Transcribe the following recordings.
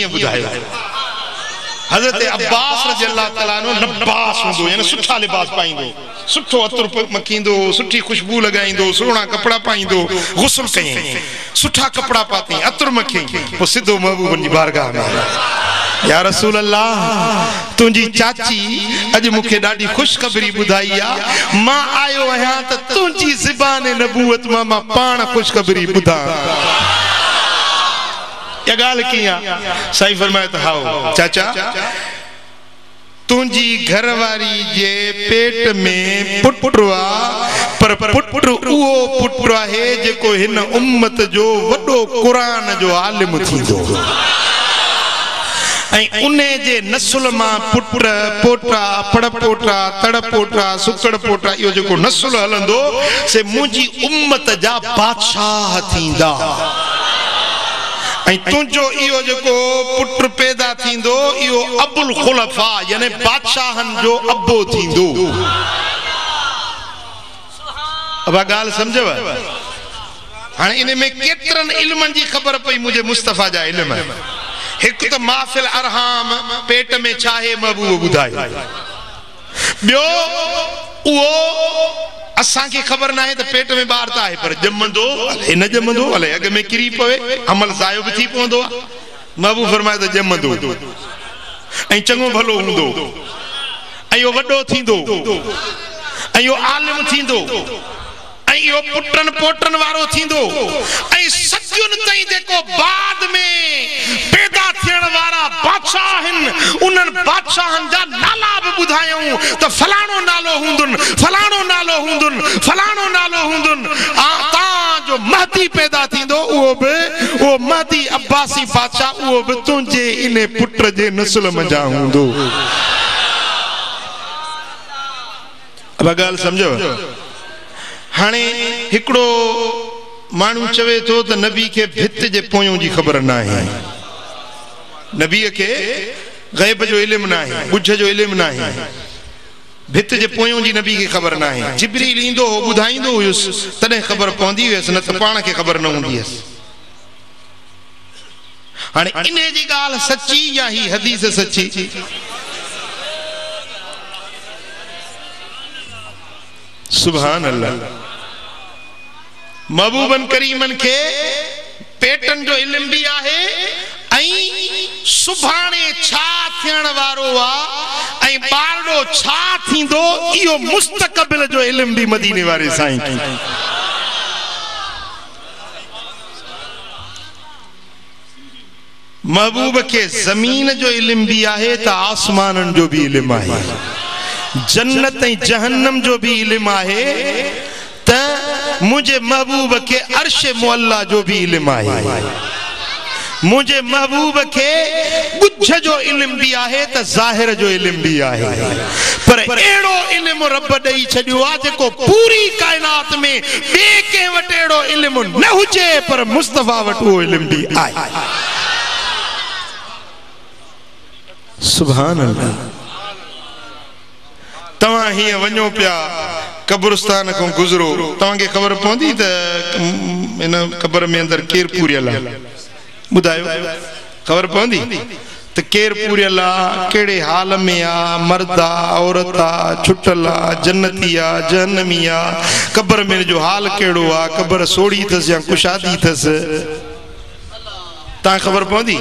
हीअं ॿुधायो हज़रत अब्बास रज़ियल्लाहु ताला अन्हु लबास हूंदो यानी सुठा लिबास पाईंदो सुठो अतर मखींदो सुठी खुशबू लगाईंदो सुहिणा कपड़ा पाईंदो गुस्ल कयईं सुठा कपड़ा पातई अतर मखियईं पोइ सिधो महबूबन जी बारगाह में या रसूल अल्लाह तुंहिंजी चाची अॼु मूंखे ॾाढी ख़ुशख़बरी ॿुधाई आहे मां आयो आहियां त तुंहिंजी ज़बान नबूवत मां पाण ख़ुशख़बरी ॿुधां या गाल कीअं साईं फरमाए त हाओ चाचा तुंहिंजी घरवारी जे पेट में पुटु आहे पर पुटु उहो पुटु आहे जेको हिन उम्मत जो वॾो क़ुरान जो आलिम थींदो ऐं उन्हे जे नस्ल मां पुट पोटा पड़पोटा तड़पोटा सुकड़ पोटा इहो जेको नस्ल हलंदो से मुंहिंजी उम्मत जा बादशाह थींदा ऐं तुंहिंजो इहो जेको पुट पैदा थींदो इहो अबुल खुलफा यानी बादशाहनि जो अबो थींदो अब ॻाल्हि सम्झव हाणे इन में केतिरनि इल्मनि जी ख़बर पई मुंहिंजे मुस्तफ़ा जा इल्म एक तो माफिल अरहाम पेट में चाहे महबूब ॿुधायो ॿियो उहो असां खे ख़बर न आहे त पेट में ॿार त आहे पर ॼमंदो अलाए न ॼमंदो अलाए अॻ में किरी पवे अमल ज़ायो बि थी पवंदो आहे महबूब फरमाए त ॼमंदो ऐं चङो भलो हूंदो ऐं इहो वॾो थींदो ऐं इहो आलिम थींदो ऐं इहो पुटनि पोटनि वारो थींदो ऐं सदियुनि ताईं जेको बाद में पैदा थियण वारा बादशाह आहिनि उन्हनि बादशाहनि जा नाला बि ॿुधायूं त फलाणो नालो हूंदुनि फलाणो नालो हूंदुनि फलाणो नालो हूंदुनि तव्हांजो महदी पैदा थींदो उहो बि उहो महदी अब्बासी बादशाह उहो बि तुंहिंजे इन पुट जे नस्ल मंझां हूंदो अब ॻाल्हि सम्झो हाणे हिकिड़ो माण्हू चवे थो त नबी खे भित जे पोयों जी ख़बर न आहे नबीअ खे ग़ैब जो इल्म न आहे ॿुझ जो इल्म न आहे भित जे पोयों जी नबी खे ख़बर न आहे जिब्रील ईंदो हो ॿुधाईंदो हुयुसि तॾहिं ख़बर पवंदी हुयसि न त पाण खे ख़बर न हूंदी हुयसि हाणे इन जी ॻाल्हि सची या ही हदीस सची सुभान अल्लाह महबूबन करीमन के पेटन जो इल्म भी आहे ऐं सुभाणे छा थियण वारो आहे ऐं ॿारड़ो छा थींदो इहो मुस्तक़बिल जो इल्म भी मदीने वारे साईं महबूब के ज़मीन जो इल्म भी आहे त आसमानन जो भी इल्म आहे जन्नत ऐं जहन्नम जो भी इल्म आहे त मुझे महबूब के अर्श मुअल्ला जो भी इल्म आहे मुझे महबूब के ॿुझ जो इल्म भी आहे त ज़ाहिर जो इल्म भी आहे पर एड़ो इल्म रब ॾेई छॾियो आहे जेको पूरी कायनात में ॿिए कंहिं वटि एड़ो इल्म न हुजे पर मुस्तफ़ा वटि उहो इल्म भी आहे सुभान अल्लाह तव्हां हीअं वञो पिया कब्रिस्तान को गुज़रो तव्हांखे ख़बर पवंदी त इन क़बर में अंदर केर पूरियल आहे ॿुधायो ख़बर पवंदी त केर पूरियल आहे कहिड़े हाल में आहे मर्द आहे औरत आहे छुटल आहे जन्नती आहे जहन्नमी आहे क़बर में जो हाल कहिड़ो आहे क़बर सोड़ी अथसि या कुशादी अथसि तव्हां ख़बर पवंदी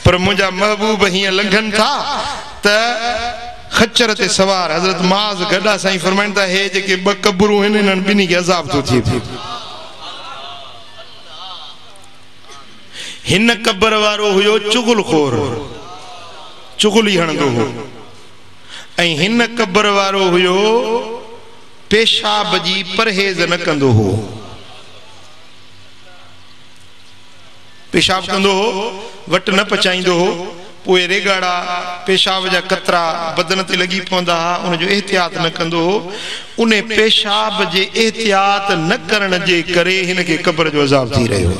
पर मुंहिंजा महबूब हीअं लंघनि था त खच्चर ते सवार हज़रत माज़ गॾा साईं फरमाइनि था हे जेके ॿ क़बरूं आहिनि इन्हनि ॿिन्ही खे अज़ाब थो थिए पियो हिन क़बर वारो हुयो चुगलखोर चुगली हणंदो हो ऐं हिन क़बर वारो हुयो पेशाब जी परहेज़ न कंदो हो पेशाब कंदो हो वट न पचाईंदो हो पोइ रेगाड़ा पेशाब जा कतरा बदन ते लगी पवंदा हुआ उनजो एहतियात न कंदो हो उन पेशाब जे एहतियात न करण जे करे हिन खे क़बर जो अज़ाब थी रहियो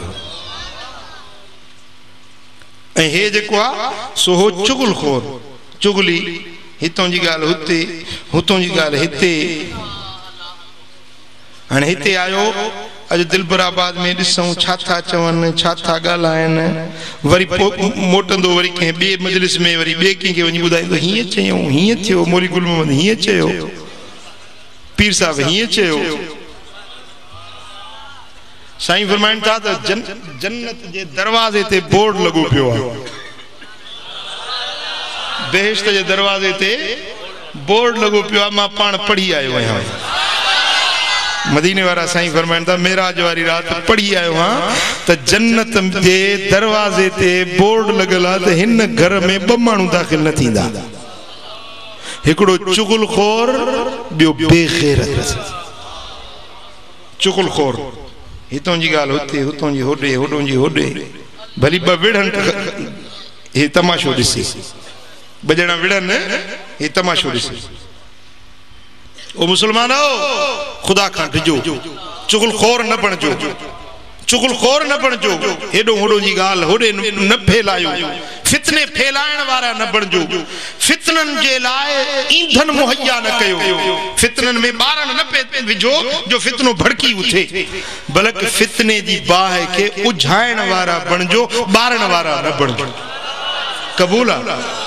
ऐं हे जेको आहे सो हो चुगलखोर चुगली हितों जी ॻाल्हि हुते हुतों जी ॻाल्हि हिते हाणे हिते आयो अज दिलबराबाद में ॾिसूं छा था चवनि छा था ॻाल्हाइनि वरी मोटंदो वरी कंहिं ॿिए मजलिस में वरी ॿिए कंहिंखे वञी ॿुधाईंदो हीअं चयूं हीअं थियो मौलवी गुल मोहम्मद हीअं चयो पीर साहब हीअं चयो साईं फरमाइनि था त जन्नत जे दरवाज़े ते बोर्ड लॻो पियो आहे बेहिश्त जे दरवाज़े ते बोर्ड लॻो पियो आहे मां पाण पढ़ी आयो आहियां मदीने वारा साईं फरमाइनि था मेराज वारी रात पढ़ी आयो हां त जन्नत जे दरवाज़े ते बोर्ड लॻल आहे त हिन घर में ॿ माण्हू दाख़िल न थींदा हिकिड़ो चुगलखोर ॿियो बेग़ैरत चुगलखोर हितों जी ॻाल्हि हुते हुतों जी होॾे होॾों जी होॾे भली ॿ विढ़नि हे तमाशो ॾिसी ॿ ॼणा विढ़नि हे तमाशो ॾिसी ओ मुसलमानो खुदा खां डिजो चुगलखोर न बणजो चुगलखोर न बणजो हेॾो होॾो जी ॻाल्हि होॾे न फैलायो फितने फैलाइण वारा न बणजो फितननि जे लाइ ईंधन मुहैया न कयो फितननि में ॿारनि न पे विझो जो फितनो भड़की उथे बल्कि फितने जी बाहि खे उझाइण वारा बणजो ॿारण वारा न बणजो क़बूल आहे